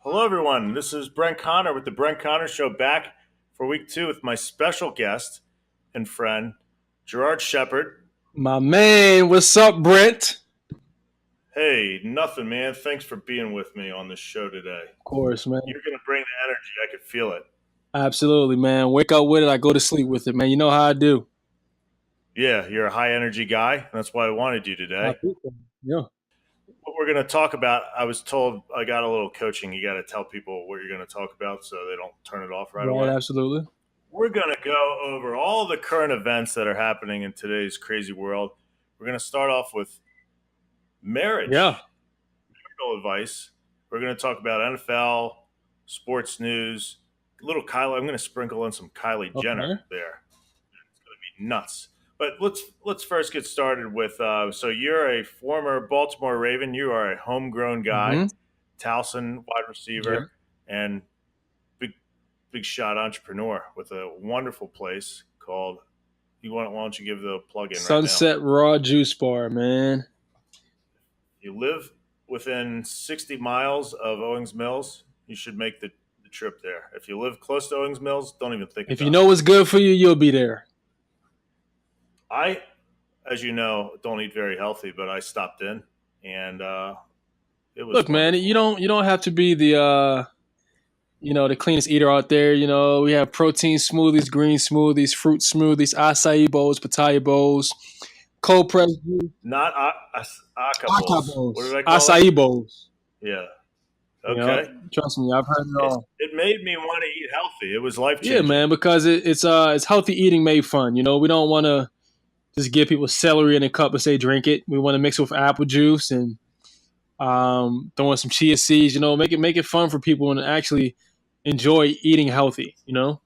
Hello, everyone. This is Brent Connor with the Brent Connor Show, back for week 2 with my special guest and friend, Gerrard Sheppard. My man, what's up, Brent? Hey, nothing, man. Thanks for being with me on this show today. Of course, man. You're going to bring the energy. I could feel it. Absolutely, man. Wake up with it. I go to sleep with it, man. You know how I do. Yeah, you're a high-energy guy. And that's why I wanted you today. Yeah. What we're going to talk about, I was told I got a little coaching. You got to tell people what you're going to talk about so they don't turn it off right away. Absolutely. We're going to go over all the current events that are happening in today's crazy world. We're going to start off with marriage. Yeah. Marital advice. We're going to talk about NFL, sports news, a little Kylie. I'm going to sprinkle in some Kylie Jenner there. It's going to be nuts. But let's first get started with, so you're a former Baltimore Raven. You are a homegrown guy, Towson wide receiver, and big shot entrepreneur with a wonderful place called, why don't you give the plug-in Sunset right now? Raw Juice Bar, man. You live within 60 miles of Owings Mills, you should make the trip there. If you live close to Owings Mills, don't even think about it. If you know what's good for you, you'll be there. I, as you know, don't eat very healthy, but I stopped in, and it was. Look, man, you don't have to be the the cleanest eater out there. You know, we have protein smoothies, green smoothies, fruit smoothies, acai bowls, pitaya bowls, cold pressed juice. Not acai bowls. What did I call acai bowls. Yeah. Okay. You know, trust me, I've heard it all. It made me want to eat healthy. It was life-changing. Yeah, man, because it's healthy eating made fun. You know, we don't want to just give people celery in a cup and say drink it. We want to mix it with apple juice and throw in some chia seeds. You know, make it fun for people and actually enjoy eating healthy. You know.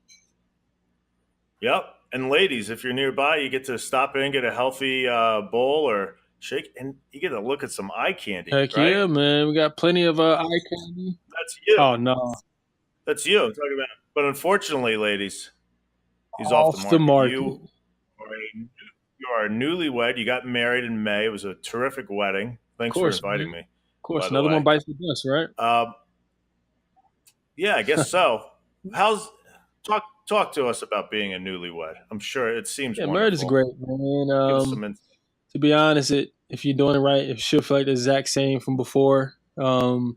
Yep. And ladies, if you're nearby, you get to stop in, get a healthy bowl or shake, and you get to look at some eye candy. Heck right? Yeah, man. We got plenty of eye candy. That's you. Oh, no. That's you I'm talking about. But unfortunately, ladies, he's off the market. You are newlywed. You got married in May. It was a terrific wedding. Thanks for inviting me. Of course. Another one bites the dust, right? Yeah, I guess so. Talk to us about being a newlywed. I'm sure it seems wonderful. Marriage is great, man. To be honest, if you're doing it right, it should feel like the exact same from before. You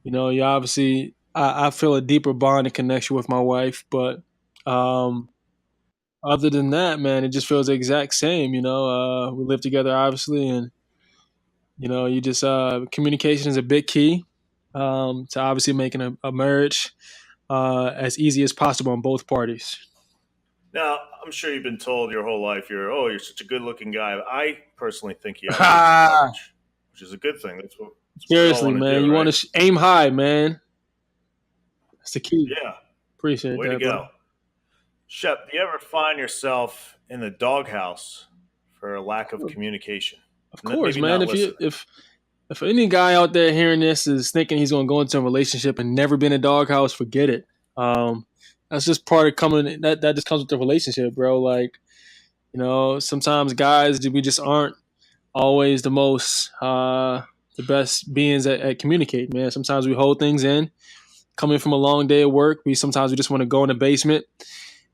know, you obviously, I feel a deeper bond and connection with my wife, but other than that, man, it just feels the exact same. You know, we live together, obviously, and you know, you just communication is a big key to obviously making a marriage as easy as possible on both parties. Now, I'm sure you've been told your whole life you're such a good-looking guy. I personally think you have which is a good thing. That's what seriously, man. You want to aim high, man. That's the key. Yeah, appreciate Way that. to go, bro. Shep. Do you ever find yourself in the doghouse for a lack of communication? Of course, man. If any guy out there hearing this is thinking he's going to go into a relationship and never been in a doghouse, forget it. That's just part of coming. That just comes with the relationship, bro. Like, you know, sometimes guys, we just aren't always the best beings at communicating, man. Sometimes we hold things in. Coming from a long day of work, we just want to go in the basement,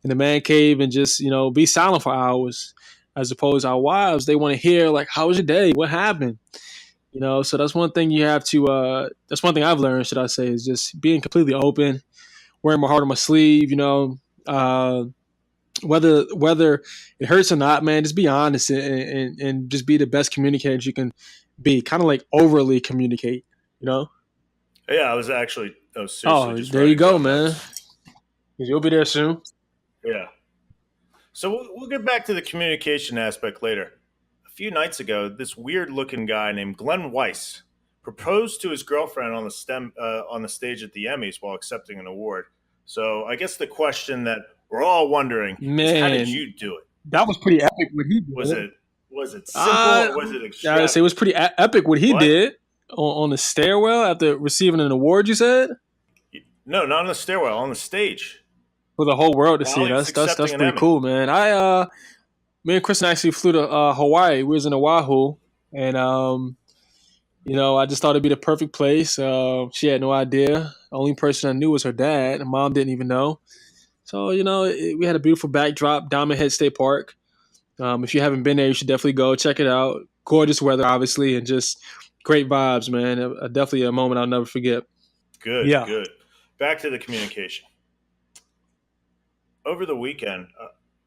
in the man cave, and just, you know, be silent for hours. As opposed to our wives, they want to hear, like, how was your day? What happened? You know, so that's one thing you have to, that's one thing I've learned, should I say, is just being completely open, wearing my heart on my sleeve, you know, whether it hurts or not, man, just be honest and just be the best communicator you can be. Kind of like overly communicate, you know? Yeah, I was seriously just there you go, man. You'll be there soon. Yeah. So we'll get back to the communication aspect later. A few nights ago, this weird-looking guy named Glenn Weiss proposed to his girlfriend on the stage at the Emmys while accepting an award. So I guess the question that we're all wondering is, how did you do it? That was pretty epic what he did. Was it simple or was it extravagant? I would say it was pretty epic what he did on the stairwell after receiving an award, you said? No, not on the stairwell, on the stage. For the whole world to see. That's pretty cool, man. Me and Kristen actually flew to Hawaii. We was in Oahu, and I just thought it'd be the perfect place. She had no idea. The only person I knew was her dad. Mom didn't even know. So, we had a beautiful backdrop, Diamond Head State Park. If you haven't been there, you should definitely go check it out. Gorgeous weather, obviously, and just great vibes, man. Definitely a moment I'll never forget. Good, yeah. Good. Back to the communication. Over the weekend,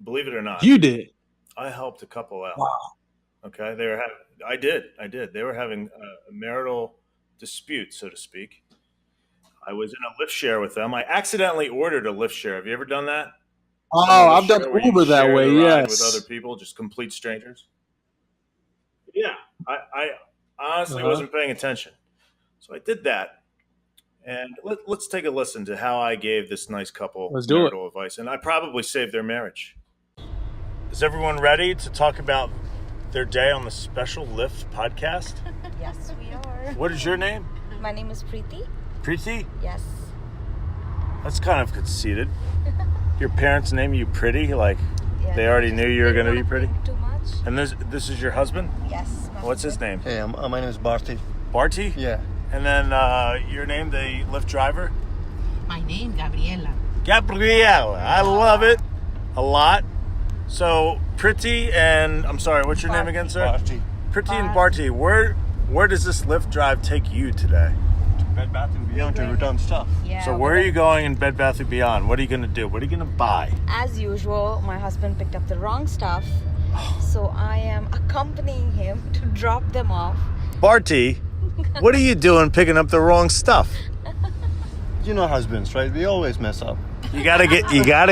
believe it or not, you did. I helped a couple out. Wow. Okay, I did. They were having a marital dispute, so to speak. I was in a lift share with them. I accidentally ordered a lift share. Have you ever done that? Oh, I've done Uber that way. Yes, with other people, just complete strangers. Yeah, I honestly wasn't paying attention, so I did that. And let's take a listen to how I gave this nice couple marital advice, and I probably saved their marriage. Is everyone ready to talk about their day on the Special Lift podcast? Yes, we are. What is your name? My name is Preeti. Preeti? Yes. That's kind of conceited. Your parents name you Pretty? Like, they already knew you were going to be pretty? Too much. And this is your husband? Yes. What's his name? Hey, my name is Barty. Barty? Yeah. And then your name, the Lyft driver? My name, Gabriela. Gabriela. I love it a lot. So, Pretty and, I'm sorry, what's your name again, sir? Barty. Pretty and Barty, where does this Lyft drive take you today? To Bed Bath & Beyond to return stuff. Yeah. So where are you going in Bed Bath & Beyond? What are you going to do? What are you going to buy? As usual, my husband picked up the wrong stuff. So I am accompanying him to drop them off. Barty, what are you doing picking up the wrong stuff? You know husbands, right? We always mess up. You gotta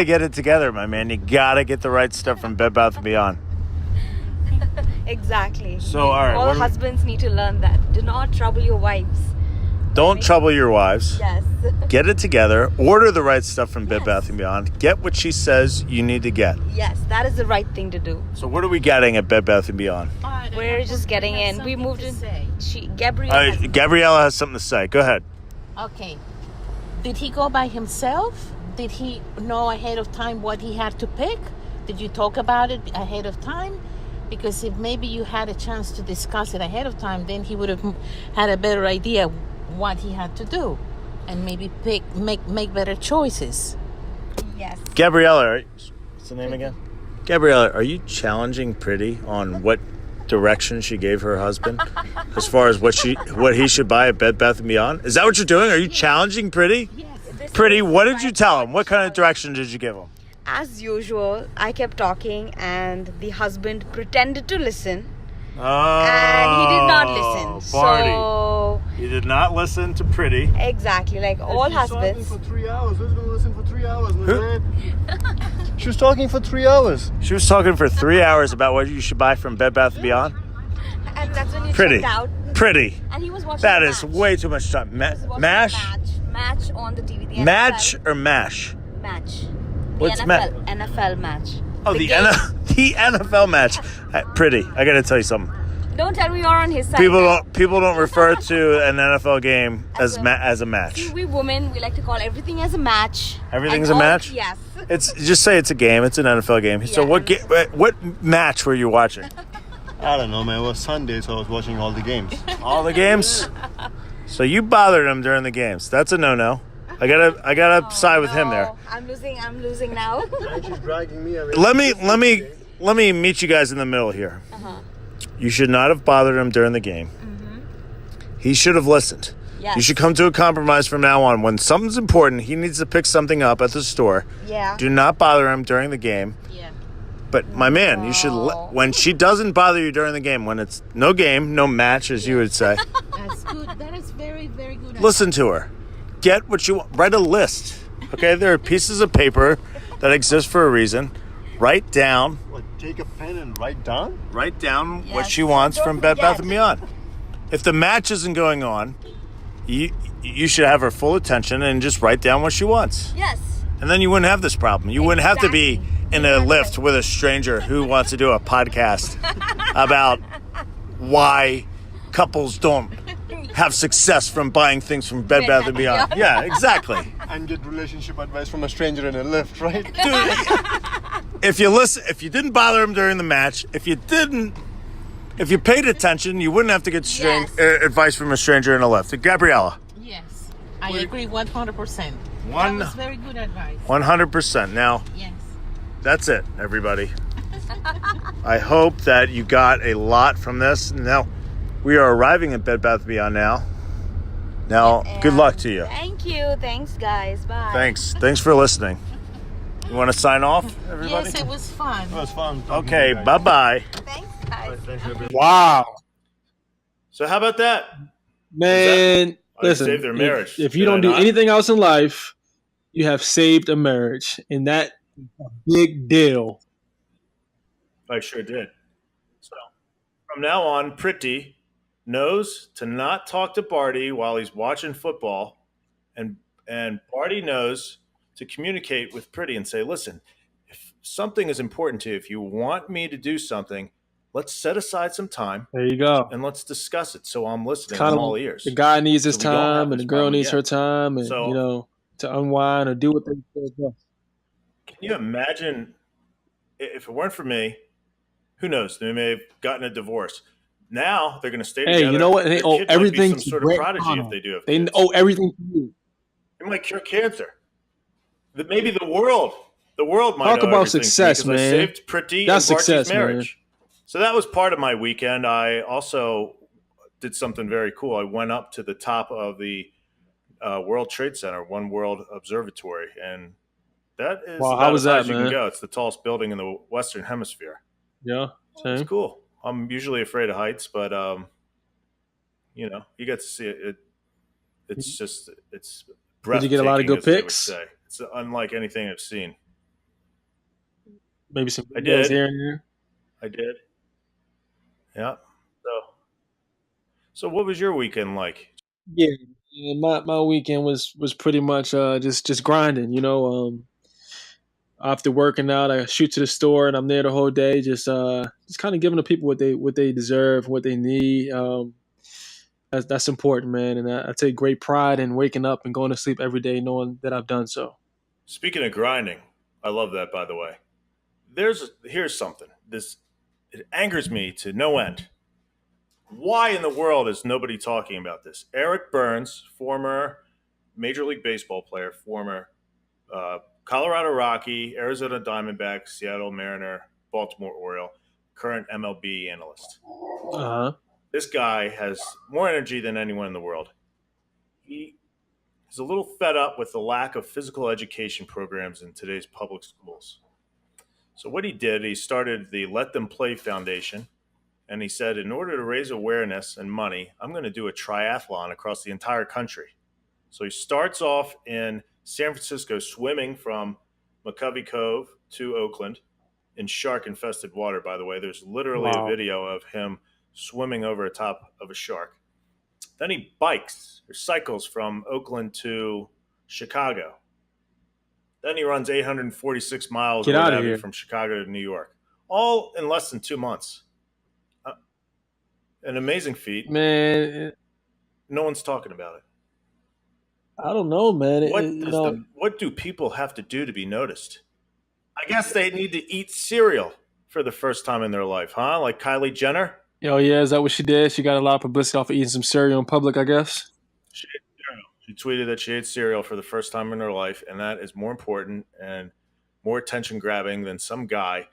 get it together, my man. You gotta get the right stuff from Bed Bath & Beyond. Exactly. So all right, all husbands need to learn that. Do not trouble your wives. Don't trouble your wives. Yes. Get it together. Order the right stuff from Bed Bath & Beyond. Get what she says you need to get. Yes, that is the right thing to do. So what are we getting at Bed Bath & Beyond? We're just getting in. We moved in. Gabriella has something to say. Go ahead. Okay. Did he go by himself? Did he know ahead of time what he had to pick? Did you talk about it ahead of time? Because if maybe you had a chance to discuss it ahead of time, then he would have had a better idea what he had to do and maybe make better choices. Yes. Gabriella, what's the name again? Gabriella, are you challenging Pretty on what direction she gave her husband as far as what he should buy at Bed Bath & Beyond? Is that what you're doing? Are you challenging Pretty? Yes. Pretty, what did you tell him? What kind of direction did you give him? As usual, I kept talking and the husband pretended to listen. Oh, and he did not listen. Barty. So he did not listen to Pretty. Exactly, like all husbands. She was talking for 3 hours. Who's going to listen for 3 hours, man? She was talking for 3 hours. She was talking for 3 hours about what you should buy from Bed Bath & Beyond. And that's when you Pretty. checked out. Pretty. And he was watching That the is match. way too much time. Mash? Match on the TV. The Match NFL. or mash? Match. What's NFL match. Oh, the NFL match. Pretty. I got to tell you something. Don't tell me you're on his side. People don't refer to an NFL game as a match. See, we women, we like to call everything as a match. Everything's a match? Yes. It's just say it's a game. It's an NFL game. So Yeah. what match were you watching? I don't know, man. It was Sunday, so I was watching all the games. All the games? So you bothered him during the games. That's a no-no. I gotta side with him there. I'm losing now. And she's dragging me. Let me meet you guys in the middle here. You should not have bothered him during the game. He should have listened. Yes. You should come to a compromise from now on. When something's important, he needs to pick something up at the store. Yeah. Do not bother him during the game. Yeah. But my man, you should when she doesn't bother you during the game, when it's no game, no match, as you would say. That's good. That is very, very good. Listen to her. Get what you want. Write a list. Okay, there are pieces of paper that exist for a reason. Write down. What, take a pen and write down? Write down what Yes. she wants Don't from Bed Bath forget. & Beyond. If the match isn't going on, you should have her full attention and just write down what she wants. Yes. And then you wouldn't have this problem. You wouldn't have to be Exactly. in a lift with a stranger who wants to do a podcast about why couples don't have success from buying things from Bed Bath & Beyond. Yeah, exactly. And get relationship advice from a stranger in a lift, right? Dude, if you didn't bother him during the match, if you didn't, If you paid attention, you wouldn't have to get advice from a stranger in a lift. Gabriella. Yes, I agree 100%. That was very good advice. 100%. Now, yes, that's it, everybody. I hope that you got a lot from this. Now, we are arriving at Bed Bath & Beyond now. Now, good luck to you. Thank you. Thanks, guys. Bye. Thanks for listening. You want to sign off, everybody? yes, it was fun. It was fun. Okay, bye-bye. Thanks, guys. Wow. So how about that? Man, listen, saved their marriage. If you don't do anything else in life, you have saved a marriage. And that is a big deal. I sure did. So from now on, Pretty knows to not talk to Barty while he's watching football. And Barty knows to communicate with Pretty and say, listen, if something is important to you, if you want me to do something, let's set aside some time. There you go. And let's discuss it. So I'm listening. Kind I'm of all ears. The guy needs his time and the girl needs yet. her time and, So- to unwind or do what they do. Can you imagine if it weren't for me, who knows? They may have gotten a divorce. Now they're going to stay together. Hey, you know what? They Their owe kid might be everything some to sort of Brent prodigy Connell. if they do. They owe everything to you. It might cure cancer. Maybe the world might Talk owe about everything to me success, because I man. saved Pretty That's and Barty's success, marriage. So that was part of my weekend. I also did something very cool. I went up to the top of the World Trade Center, One World Observatory, and that is Wow, about how was as high that, as you man? can go. It's the tallest building in the Western Hemisphere. Yeah, It's same. cool. I'm usually afraid of heights, but you get to see it. It's breathtaking. Did you get a lot of good as they would pics? say. It's unlike anything I've seen. Maybe some I videos did. here and there. I did. Yeah. So what was your weekend like? Yeah, my weekend was pretty much just grinding. After working out, I shoot to the store and I'm there the whole day, just kind of giving the people what they deserve, what they need. That's important, man, and I take great pride in waking up and going to sleep every day knowing that I've done so. Speaking of grinding, I love that, by the way. Here's something. It angers me to no end. Why in the world is nobody talking about this? Eric Burns, former Major League Baseball player, former Colorado Rocky, Arizona Diamondback, Seattle Mariner, Baltimore Oriole, current MLB analyst. Uh-huh. This guy has more energy than anyone in the world. He is a little fed up with the lack of physical education programs in today's public schools. So what he did, he started the Let Them Play Foundation, and he said, in order to raise awareness and money, I'm going to do a triathlon across the entire country. So he starts off in San Francisco swimming from McCovey Cove to Oakland in shark-infested water, by the way. There's literally a video of him swimming over the top of a shark. Then he bikes or cycles from Oakland to Chicago. Then he runs 846 miles Get out of here. from Chicago to New York, all in less than 2 months. An amazing feat. Man, No one's talking about it. I don't know, man. What do people have to do to be noticed? I guess they need to eat cereal for the first time in their life, huh? Like Kylie Jenner? Oh, yeah, is that what she did? She got a lot of publicity off of eating some cereal in public, I guess. She ate cereal. She tweeted that she ate cereal for the first time in her life, and that is more important and more attention-grabbing than some guy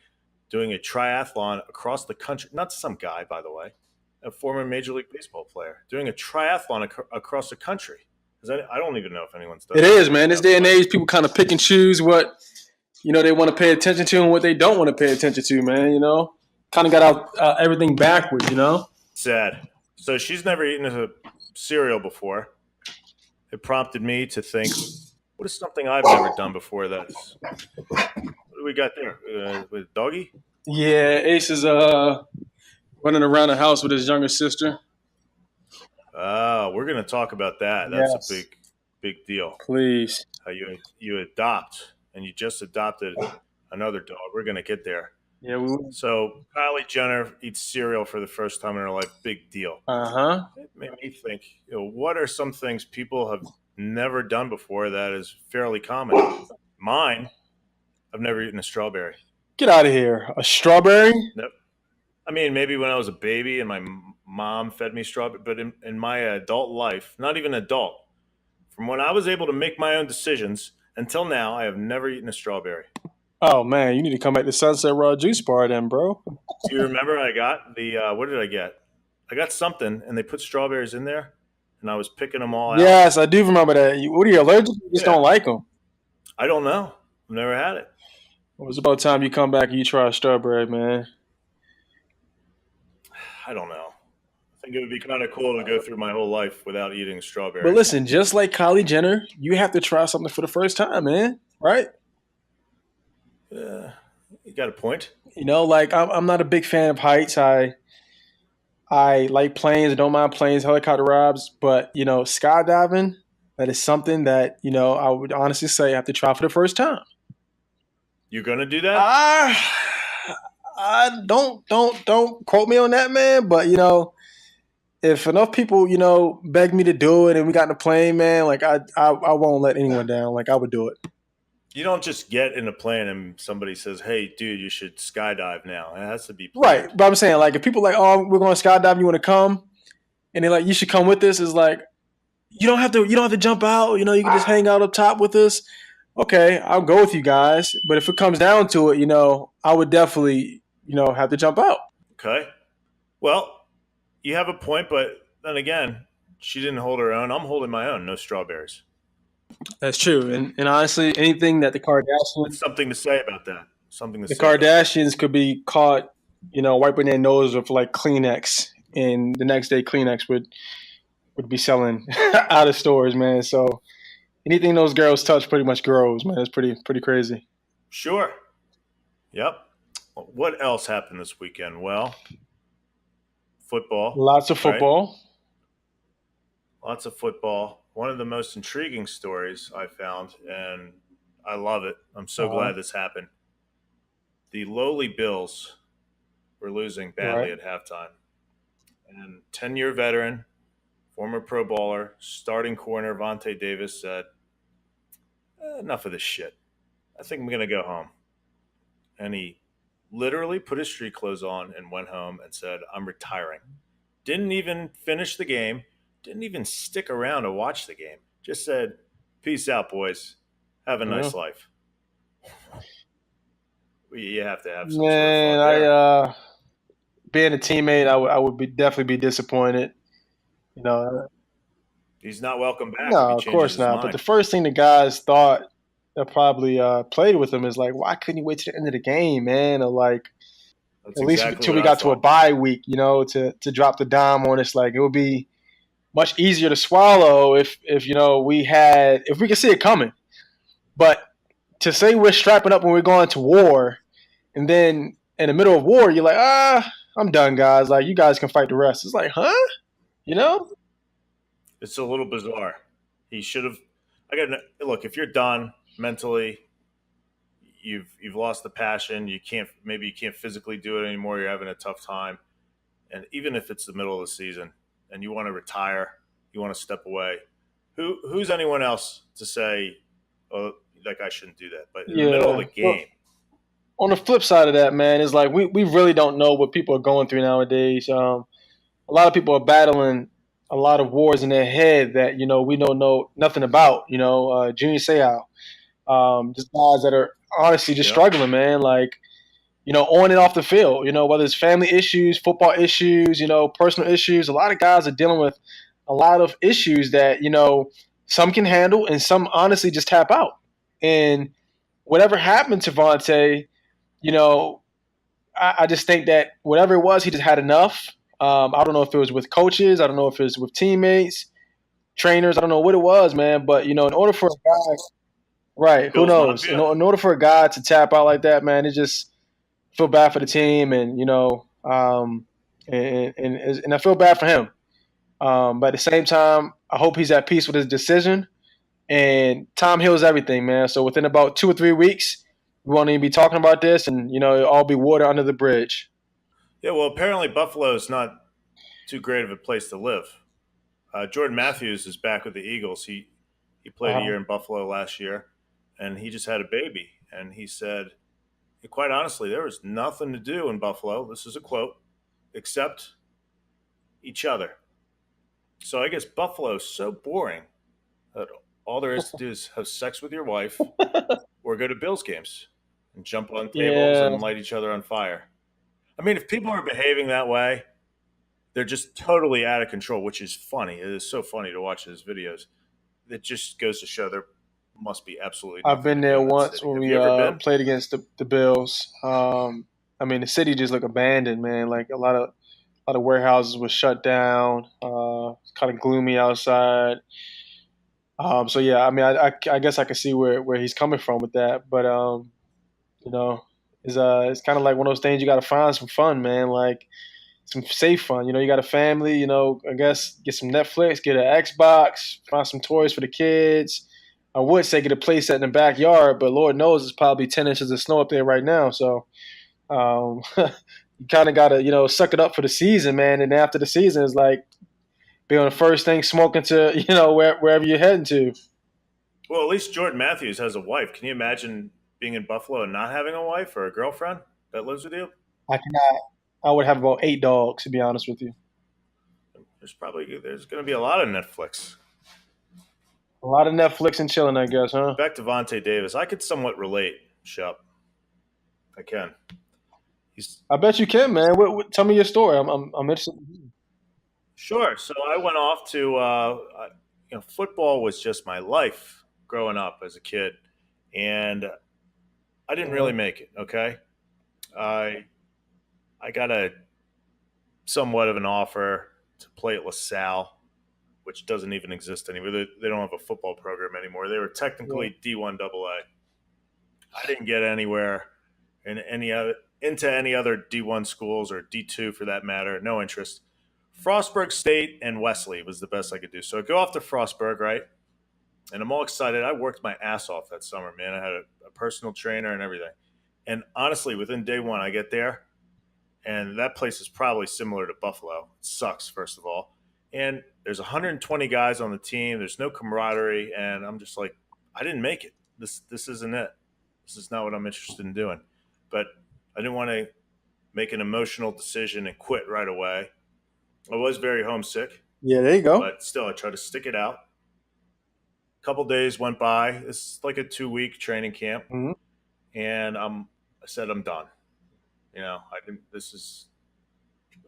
doing a triathlon across the country. Not some guy, by the way, a former Major League Baseball player, doing a triathlon across the country. Because I don't even know if anyone's done It is, man. This day and age, people kind of pick and choose what they want to pay attention to and what they don't want to pay attention to, man. Kind of got everything backwards, Sad. So she's never eaten a cereal before. It prompted me to think, what is something I've never done before that? What do we got there? With Doggy? Yeah, Ace is running around the house with his younger sister. Oh, we're going to talk about that. That's a big deal. Please. How you adopt, and you just adopted another dog. We're going to get there. Yeah, we will. So Kylie Jenner eats cereal for the first time in her life. Big deal. Uh-huh. It made me think, what are some things people have never done before that is fairly common? Mine, I've never eaten a strawberry. Get out of here. A strawberry? Nope. I mean, maybe when I was a baby and my mom fed me strawberry, but in my adult life, not even adult, from when I was able to make my own decisions until now, I have never eaten a strawberry. Oh man, you need to come back to Sunset Raw Juice Bar then, bro. Do you remember I got the what did I get? I got something, and they put strawberries in there, and I was picking them all out. Yes, I do remember that. What are you allergic? You just don't like them. I don't know. I've never had it. Well, it's about time you come back and you try a strawberry, man. I don't know. I think it would be kind of cool to go through my whole life without eating strawberries. But listen, just like Kylie Jenner, you have to try something for the first time, man. Right? Yeah, you got a point. You know, like I'm not a big fan of heights. I like planes. I don't mind planes, helicopter rides. But, you know, skydiving, that is something that, you know, I would honestly say I have to try for the first time. You're going to do that? I don't quote me on that, man. But, you know, if enough people, you know, beg me to do it and we got in a plane, man, like I won't let anyone down. Like I would do it. You don't just get in a plane and somebody says, "Hey, dude, you should skydive now." It has to be planned. Right. But I'm saying, like, if people are like, "Oh, we're going to skydive, you want to come?" and they're like, "You should come with us," is like, you don't have to jump out. You know, you can just hang out up top with us. Okay, I'll go with you guys. But if it comes down to it, you know, I would definitely, you know, have to jump out. Okay. Well, you have a point, but then again, she didn't hold her own. I'm holding my own. No strawberries. That's true. And honestly, anything that the Kardashians, something to say about that. Something to the say. Kardashians could be caught, you know, wiping their nose with like Kleenex, and the next day Kleenex would be selling out of stores, man. So anything those girls touch pretty much grows, man. It's pretty crazy. Sure. Yep. What else happened this weekend? Well, football. Lots of football. Right? Lots of football. One of the most intriguing stories I found, and I love it. I'm so glad this happened. The lowly Bills were losing badly at halftime. And 10-year veteran, former Pro Bowler, starting corner Vontae Davis said, enough of this shit. I think I'm going to go home. And he literally put his street clothes on and went home and said, I'm retiring. Didn't even finish the game. Didn't even stick around to watch the game. Just said, peace out, boys. Have a nice life. You have to have some sort of fun there. Being a teammate, I would definitely be disappointed. You know, he's not welcome back. No, of course not. But the first thing the guys thought that probably played with him is like, why couldn't you wait to the end of the game, man? Or like, at least until we got to a bye week, you know, to drop the dime on us. Like, it would be much easier to swallow if you know if we could see it coming. But to say we're strapping up when we're going to war, and then in the middle of war, you're like, I'm done, guys. Like, you guys can fight the rest. It's like, huh? You know? It's a little bizarre. He should have. Look. If you're done mentally, you've lost the passion. You can't physically do it anymore. You're having a tough time, and even if it's the middle of the season and you want to retire, you want to step away. Who's anyone else to say, oh, like I shouldn't do that? But in the middle of the game. Well, on the flip side of that, man, is like we really don't know what people are going through nowadays. A lot of people are battling a lot of wars in their head that, you know, we don't know nothing about, you know, Junior Seau, just guys that are honestly just struggling, man, like, you know, on and off the field, you know, whether it's family issues, football issues, you know, personal issues. A lot of guys are dealing with a lot of issues that, you know, some can handle and some honestly just tap out. And whatever happened to Vontae, you know, I just think that whatever it was, he just had enough. I don't know if it was with coaches. I don't know if it was with teammates, trainers. I don't know what it was, man. But, you know, in order for a guy – right, who knows? In order for a guy to tap out like that, man, it just feel bad for the team and, you know, and I feel bad for him. But at the same time, I hope he's at peace with his decision. And time heals everything, man. So within about 2 or 3 weeks, we won't even be talking about this and, you know, it'll all be water under the bridge. Yeah, well, apparently Buffalo is not too great of a place to live. Jordan Matthews is back with the Eagles. He played a year in Buffalo last year, and he just had a baby. And he said, quite honestly, there was nothing to do in Buffalo. This is a quote. except each other. So I guess Buffalo's so boring that all there is to do is have sex with your wife or go to Bills games and jump on tables Yeah, and light each other on fire. I mean, if people are behaving that way, they're just totally out of control, which is funny. It is so funny to watch those videos. It just goes to show there must be absolutely nothing I've been to do there in that once city. when Have we you ever been? played against the Bills. I mean, the city just looked abandoned, man. Like a lot of warehouses were shut down. It's kind of gloomy outside. So yeah, I mean, I guess I can see where he's coming from with that, but you know, it's kind of like one of those things you got to find some fun, man. Like some safe fun. You know, you got a family. You know, I guess get some Netflix, get an Xbox, find some toys for the kids. I would say get a play set in the backyard, but Lord knows it's probably 10 inches of snow up there right now. So you kind of got to, suck it up for the season, man. And after the season, it's like be on the first thing smoking to, wherever you're heading to. Well, at least Jordan Matthews has a wife. Can you imagine being in Buffalo and not having a wife or a girlfriend that lives with you? I cannot. I would have about 8 dogs, to be honest with you. There's going to be a lot of Netflix. A lot of Netflix and chilling, I guess, huh? Back to Vontae Davis. I could somewhat relate, Shep. I can. I bet you can, man. Tell me your story. I'm interested. Sure. So I went off to, football was just my life growing up as a kid. And I didn't really make it, okay? I got a somewhat of an offer to play at LaSalle, which doesn't even exist anymore. They don't have a football program anymore. They were technically D1 AA. I didn't get anywhere into any other D1 schools or D2 for that matter. No interest. Frostburg State and Wesley was the best I could do. So I go off to Frostburg, right? And I'm all excited. I worked my ass off that summer, man. I had a personal trainer and everything. And honestly, within day one, I get there, and that place is probably similar to Buffalo. It sucks, first of all. And there's 120 guys on the team. There's no camaraderie. And I'm just like, I didn't make it. This isn't it. This is not what I'm interested in doing. But I didn't want to make an emotional decision and quit right away. I was very homesick. Yeah, there you go. But still, I tried to stick it out. A couple days went by. It's like a 2-week training camp. Mm-hmm. And I said, I'm done.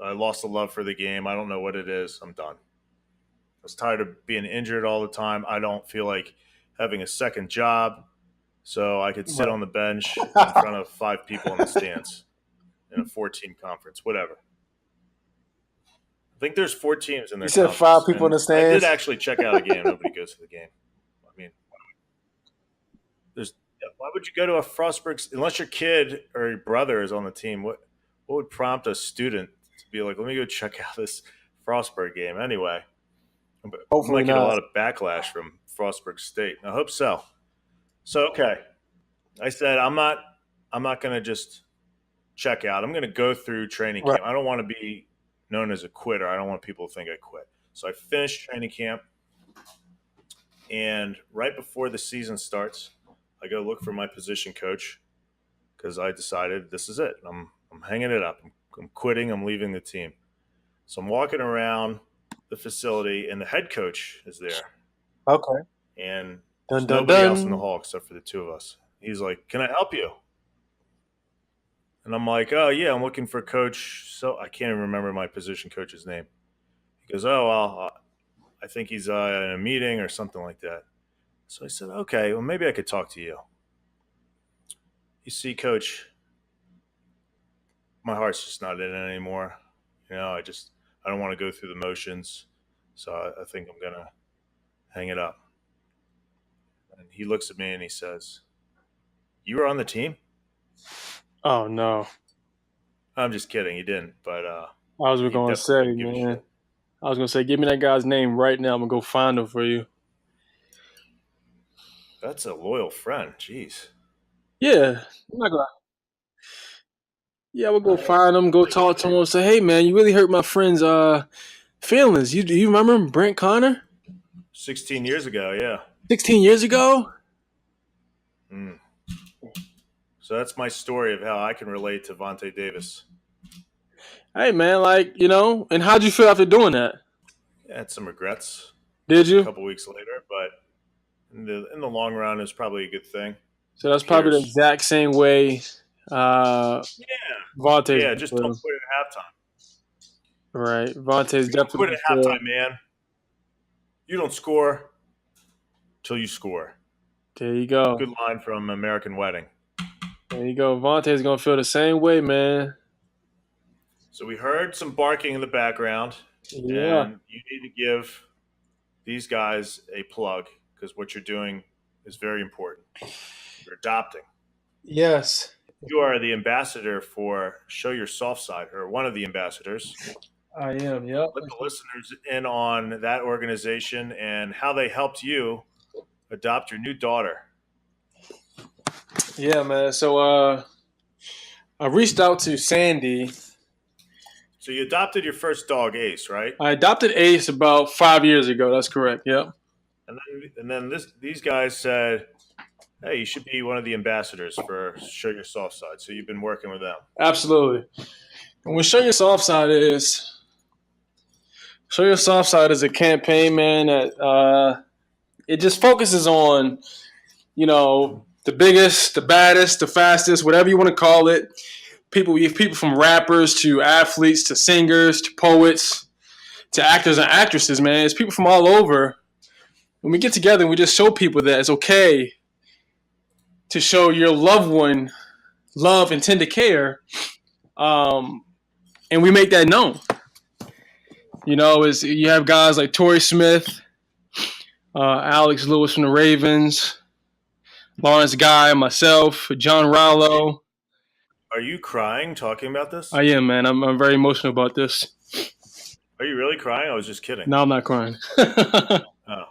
I lost the love for the game. I don't know what it is. I'm done. I was tired of being injured all the time. I don't feel like having a second job so I could sit on the bench in front of 5 people in the stands in a 4-team conference, whatever. I think there's 4 teams in there. You said 5 people in the stands? I did actually check out a game. Nobody goes to the game. I mean, why would you go to a Frostburg unless your kid or your brother is on the team? What would prompt a student to be like, let me go check out this Frostburg game anyway? Hopefully, might get a lot of backlash from Frostburg State. I hope so. So okay, I said I'm not going to just check out. I'm going to go through training camp. I don't want to be known as a quitter. I don't want people to think I quit. So I finished training camp, and right before the season starts, I go look for my position coach because I decided this is it. I'm hanging it up. I'm quitting. I'm leaving the team. So I'm walking around the facility, and the head coach is there. Okay. And there's nobody else in the hall except for the 2 of us. He's like, "Can I help you?" And I'm like, "Oh, yeah, I'm looking for coach." So I can't even remember my position coach's name. He goes, "Oh, well, I think he's in a meeting or something like that." So I said, "Okay, well, maybe I could talk to you." You see, Coach, my heart's just not in it anymore. I don't want to go through the motions. So I think I'm going to hang it up. And he looks at me and he says, "You were on the team?" Oh, no. I'm just kidding. He didn't. But I was going to say, man. I was going to say, give me that guy's name right now. I'm going to go find him for you. That's a loyal friend. Jeez. Yeah. I'm not going to. Yeah, we'll go find him, go talk to him, and say, "Hey, man, you really hurt my friend's feelings. Do you remember him, Brent Connor? 16 years ago, yeah. 16 years ago? So that's my story of how I can relate to Vontae Davis. Hey, man, like, and how'd you feel after doing that? I had some regrets Did a you? couple weeks later, but in the long run, it's probably a good thing. So that's Who probably the cares? exact same way Yeah, Vontae's yeah. gonna Just don't feel. quit at halftime. Right. Vontae's You don't definitely quit gonna at feel. halftime, man. You don't score till you score. There you go. Good line from American Wedding. There you go. Vontae's gonna feel the same way, man. So we heard some barking in the background, Yeah. and you need to give these guys a plug because what you're doing is very important. You're adopting. Yes. You are the ambassador for Show Your Soft Side, or one of the ambassadors. I am. Yep. Let the listeners in on that organization and how they helped you adopt your new daughter. Yeah, man. So I reached out to Sandy. So you adopted your first dog, Ace, right? I adopted Ace about 5 years ago. That's correct. Yep. And then these guys said, hey, you should be one of the ambassadors for Show Your Soft Side. So you've been working with them. Absolutely. And what Show Your Soft Side is, Show Your Soft Side is a campaign, man, that it just focuses on, the biggest, the baddest, the fastest, whatever you want to call it. We have people from rappers to athletes to singers to poets to actors and actresses, man. It's people from all over. When we get together and we just show people that it's okay to show your loved one love and tender care, and we make that known. You have guys like Torrey Smith, Alex Lewis from the Ravens, Lawrence Guy, myself, John Rallo. Are you crying talking about this? I am, man. I'm very emotional about this. Are you really crying? I was just kidding. No, I'm not crying. Oh.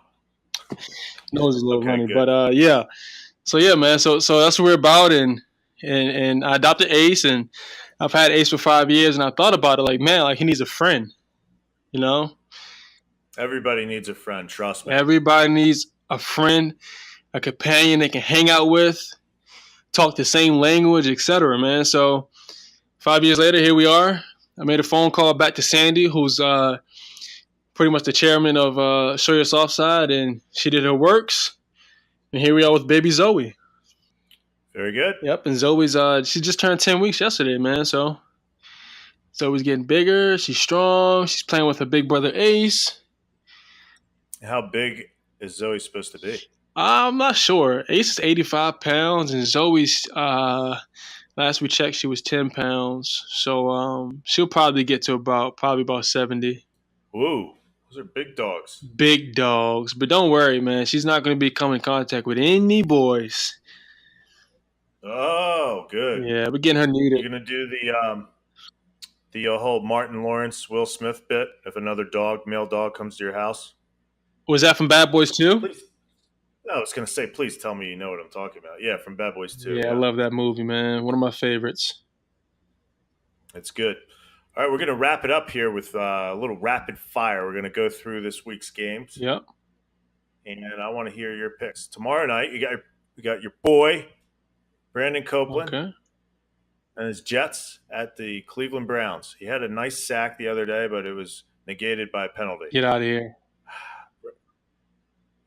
Nose is a little runny, good. but yeah. So yeah, man. So that's what we're about, and I adopted Ace, and I've had Ace for 5 years, and I thought about it, like, man, like he needs a friend, Everybody needs a friend. Trust me. Everybody needs a friend, a companion they can hang out with, talk the same language, etc. Man. So 5 years later, here we are. I made a phone call back to Sandy, who's pretty much the chairman of Show Your Soft Side, and she did her works. And here we are with baby Zoe. Very good. Yep, and Zoe's she just turned 10 weeks yesterday, man. So Zoe's getting bigger. She's strong. She's playing with her big brother Ace. How big is Zoe supposed to be? I'm not sure. Ace is 85 pounds, and Zoe's last we checked, she was 10 pounds. So she'll probably get to about 70. Whoa, those are big dogs. Big dogs. But don't worry, man. She's not going to be coming in contact with any boys. Oh, good. Yeah, we're getting her neutered. You're going to do the whole Martin Lawrence, Will Smith bit if another male dog comes to your house? Was that from Bad Boys 2? Please. No, I was going to say, please tell me you know what I'm talking about. Yeah, from Bad Boys 2. Yeah, I love that movie, man. One of my favorites. It's good. All right, we're going to wrap it up here with a little rapid fire. We're going to go through this week's games. Yep. And I want to hear your picks. Tomorrow night, you got your boy, Brandon Copeland, okay, and his Jets at the Cleveland Browns. He had a nice sack the other day, but it was negated by a penalty. Get out of here.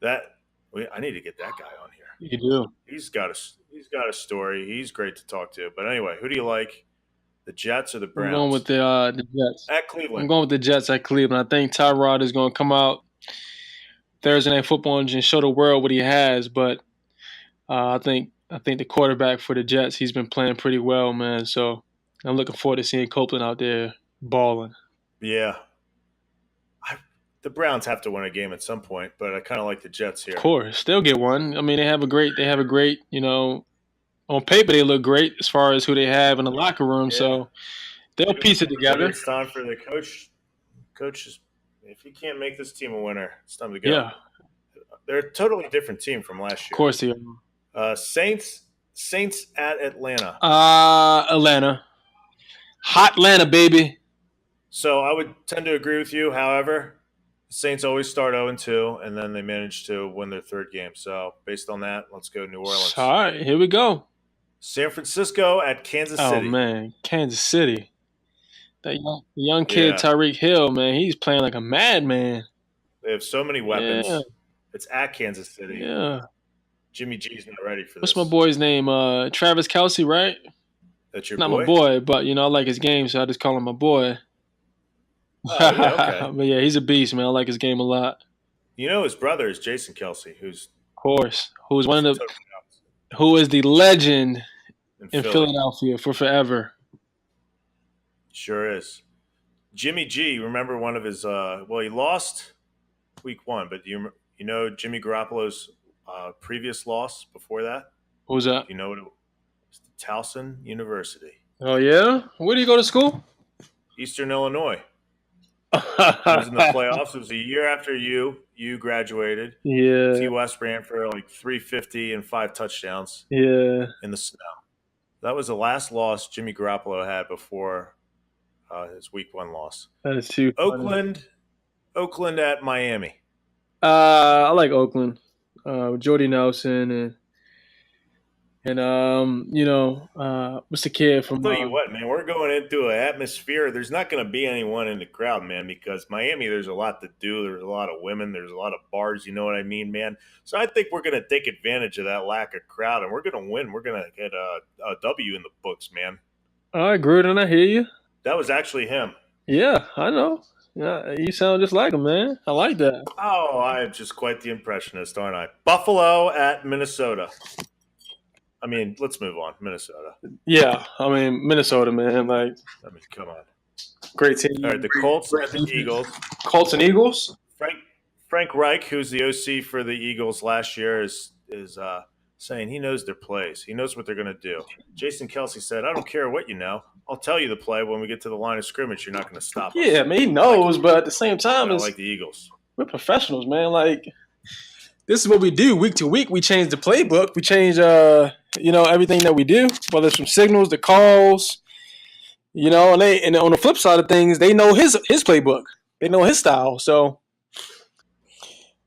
I need to get that guy on here. You do. He's got a story. He's great to talk to. But anyway, who do you like, the Jets or the Browns? I'm going with the Jets. At Cleveland. I'm going with the Jets at Cleveland. I think Tyrod is going to come out Thursday Night Football and just show the world what he has. But I think the quarterback for the Jets, he's been playing pretty well, man. So I'm looking forward to seeing Copeland out there balling. Yeah. The Browns have to win a game at some point, but I kind of like the Jets here. Of course, they'll get one. I mean, they have a great, on paper they look great as far as who they have in the locker room. Yeah. So they'll piece it together. It's time for the coach. Coaches, if you can't make this team a winner, it's time to go. Yeah, they're a totally different team from last year. Of course they are. Saints at Atlanta. Atlanta, hot Atlanta, baby. So I would tend to agree with you. However, the Saints always start 0-2, and then they manage to win their third game. So based on that, let's go New Orleans. All right, here we go. San Francisco at Kansas City. Oh, man, Kansas City. That young kid, Tyreek Hill, man, he's playing like a madman. They have so many weapons. Yeah. It's at Kansas City. Yeah. Jimmy G's not ready for What's this. my boy's name? Travis Kelce, right? That's your Not boy? my boy, but I like his game, so I just call him my boy. Oh, yeah, okay. But yeah, he's a beast, man. I like his game a lot. His brother is Jason Kelce, who is the legend in Philadelphia for forever. Sure is. Jimmy G, remember one of his he lost week 1, but you know Jimmy Garoppolo's previous loss before that? What was that? You know what it was? Towson University. Oh yeah? Where do you go to school? Eastern Illinois. He was in the playoffs. It was a year after you graduated. Yeah. T. West ran for like 350 and 5 touchdowns. Yeah. In the snow. That was the last loss Jimmy Garoppolo had before his week 1 loss. That is too funny. Oakland at Miami. I like Oakland. Jordy Nelson and what's the kid from? I'll tell you what, man, we're going into an atmosphere. There's not going to be anyone in the crowd, man, because Miami, there's a lot to do. There's a lot of women. There's a lot of bars. You know what I mean, man? So I think we're going to take advantage of that lack of crowd, and we're going to win. We're going to get a W in the books, man. All right, Gruden, I hear you. That was actually him. Yeah, I know. Yeah, you sound just like him, man. I like that. Oh, I'm just quite the impressionist, aren't I? Buffalo at Minnesota. I mean, let's move on. Minnesota. Yeah, Minnesota, man. Come on. Great team. All right, the Colts at the Eagles. Colts and Eagles? Frank Reich, who's the OC for the Eagles last year, is saying he knows their plays. He knows what they're going to do. Jason Kelce said, I don't care what you know. I'll tell you the play when we get to the line of scrimmage. You're not going to stop us. Yeah, he knows, but at the same time, it's like the Eagles. We're professionals, man. This is what we do week to week. We change the playbook. We change, everything that we do, whether it's from signals to calls, and on the flip side of things, they know his playbook. They know his style. So,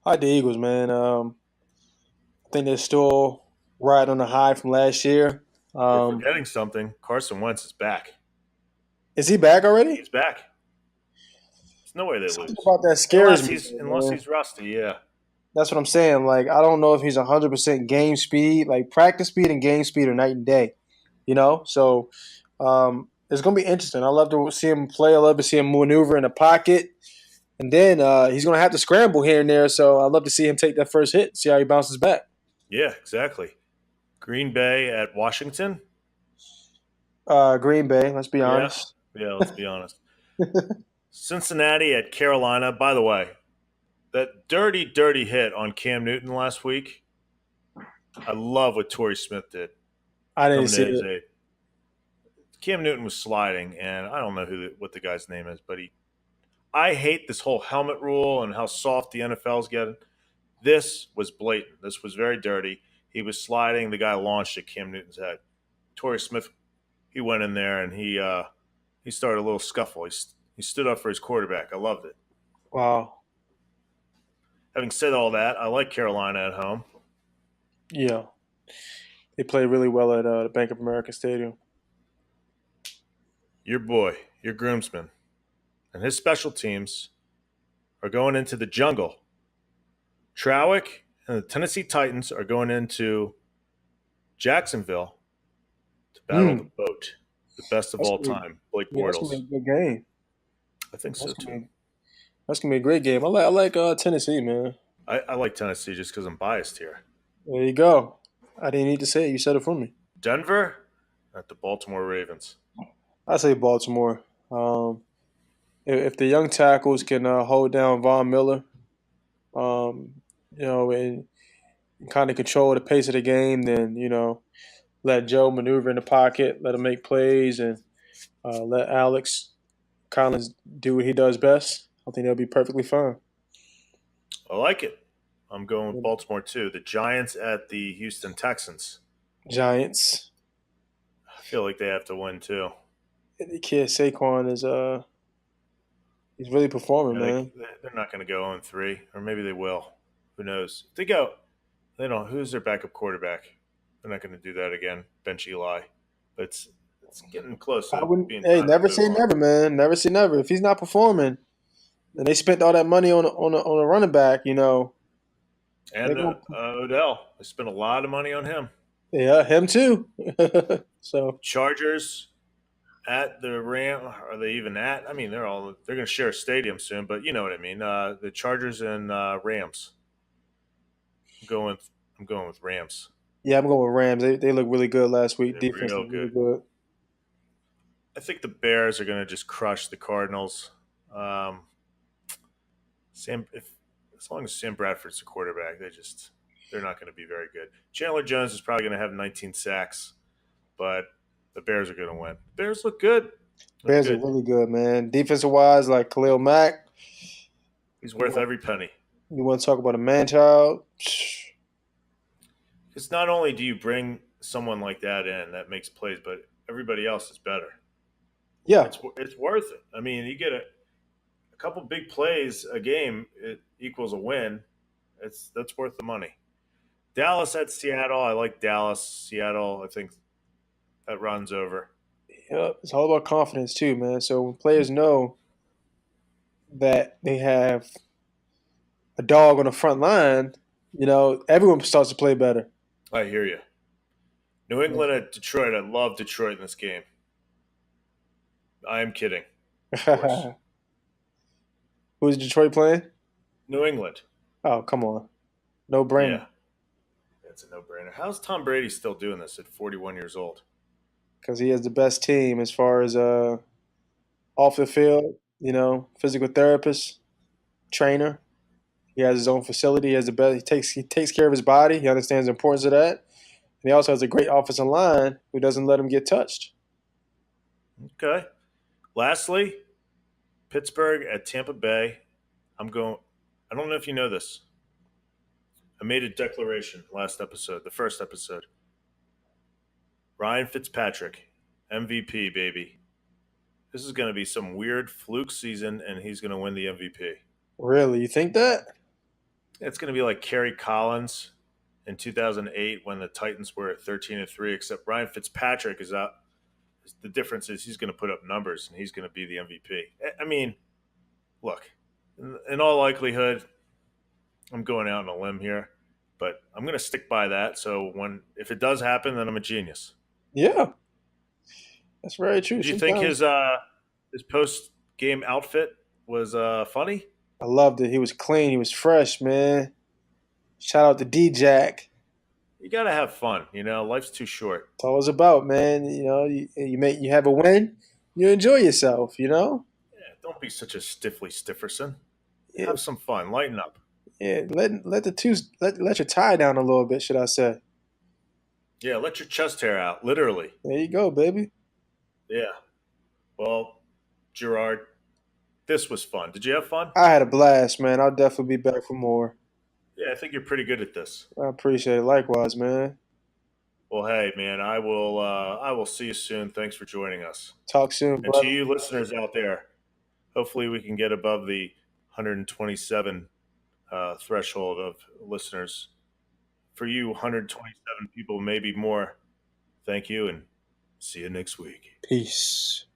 I like the Eagles, man. I think they're still right on the high from last year. You're forgetting something. Carson Wentz is back. Is he back already? He's back. There's no way they Something lose. about that scares me. Unless he's rusty, yeah. That's what I'm saying. I don't know if he's 100% game speed. Practice speed and game speed are night and day, So it's going to be interesting. I love to see him play. I love to see him maneuver in the pocket. And then he's going to have to scramble here and there. So I'd love to see him take that first hit, see how he bounces back. Yeah, exactly. Green Bay at Washington? Green Bay, let's be honest. Yeah, let's be honest. Cincinnati at Carolina. By the way, that dirty, dirty hit on Cam Newton last week, I love what Torrey Smith did. I didn't see it. Cam Newton was sliding, and I don't know what the guy's name is, but I hate this whole helmet rule and how soft the NFL's getting. This was blatant. This was very dirty. He was sliding. The guy launched at Cam Newton's head. Torrey Smith, he went in there and he started a little scuffle. He stood up for his quarterback. I loved it. Wow. Having said all that, I like Carolina at home. Yeah. They play really well at the Bank of America Stadium. Your boy, your groomsman, and his special teams are going into the jungle. Trowick and the Tennessee Titans are going into Jacksonville to battle the boat. The best of all time, Blake Bortles. That's going to be a good game. I think so, too. That's going to be a great game. I like Tennessee, man. I like Tennessee just because I'm biased here. There you go. I didn't need to say it. You said it for me. Denver at the Baltimore Ravens. I say Baltimore. If the young tackles can hold down Von Miller, and kind of control the pace of the game, then, let Joe maneuver in the pocket, let him make plays, and let Alex Collins do what he does best, I think they'll be perfectly fine. I like it. I'm going with Baltimore, too. The Giants at the Houston Texans. Giants. I feel like they have to win, too. The kid Saquon is he's really performing, man. They're not going to go 0-3, or maybe they will. Who knows? If they go, they don't. Who's their backup quarterback? They're not going to do that again. Bench Eli. But it's It's getting close I to wouldn't. being Hey, time never to say move on. never, man. Never say never. If he's not performing, and they spent all that money on a running back, you know, they're And gonna. Odell, they spent a lot of money on him. Yeah, him too. So Chargers at the Ram. Are they even at? I mean, they're going to share a stadium soon, but you know what I mean. The Chargers and Rams. I'm going with Rams. yeah, I'm going with Rams. They look really good last week. They're Defense real looked really good. good. I think the Bears are going to just crush the Cardinals. Um, as long as Sam Bradford's the quarterback, they're not going to be very good. Chandler Jones is probably going to have 19 sacks, but the Bears are going to win. Bears look good. Bears are really good, man. Defensive wise, like Khalil Mack. He's worth every penny. You want to talk about a man child? Because not only do you bring someone like that in that makes plays, but everybody else is better. Yeah, it's worth it. I mean, you get a couple big plays a game, it equals a win. That's worth the money. Dallas at Seattle. I like Dallas. Seattle, I think that runs over. yeah. It's all about confidence too, man. So when players know that they have a dog on the front line, you know, everyone starts to play better. I hear you. New England at Detroit. I love Detroit in this game. I am kidding. Of course. Who's Detroit playing? New England. Oh, come on. No brainer. Yeah. It's a no-brainer. How's Tom Brady still doing this at 41 years old? Because he has the best team as far as off the field, you know, physical therapist, trainer. He has his own facility. He has the best. He takes care of his body. He understands the importance of that. And he also has a great offensive line who doesn't let him get touched. Okay. Lastly, Pittsburgh at Tampa Bay. I don't know if you know this. I made a declaration last episode, the first episode. Ryan Fitzpatrick, MVP, baby. This is going to be some weird fluke season, and he's going to win the MVP. Really? You think that? It's going to be like Kerry Collins in 2008 when the Titans were at 13-3, except Ryan Fitzpatrick is up. The difference is he's going to put up numbers, and he's going to be the MVP. I mean, look, in all likelihood, I'm going out on a limb here, but I'm going to stick by that. So if it does happen, then I'm a genius. Yeah, that's very true. Do you think his post-game outfit was funny? I loved it. He was clean. He was fresh, man. Shout out to D-Jack. You got to have fun. You know, life's too short. That's all it's about, man. You know, you have a win, you enjoy yourself, you know? Yeah, don't be such a Stifferson. Yeah. Have some fun. Lighten up. Yeah, let your tie down a little bit, should I say. Yeah, let your chest hair out, literally. There you go, baby. Yeah. Well, Gerrard, this was fun. Did you have fun? I had a blast, man. I'll definitely be back for more. Yeah, I think you're pretty good at this. I appreciate it. Likewise, man. Well, hey, man, I will see you soon. Thanks for joining us. Talk soon, and brother. to you listeners out there, hopefully we can get above the 127 threshold of listeners. For you 127 people, maybe more, thank you, and see you next week. Peace.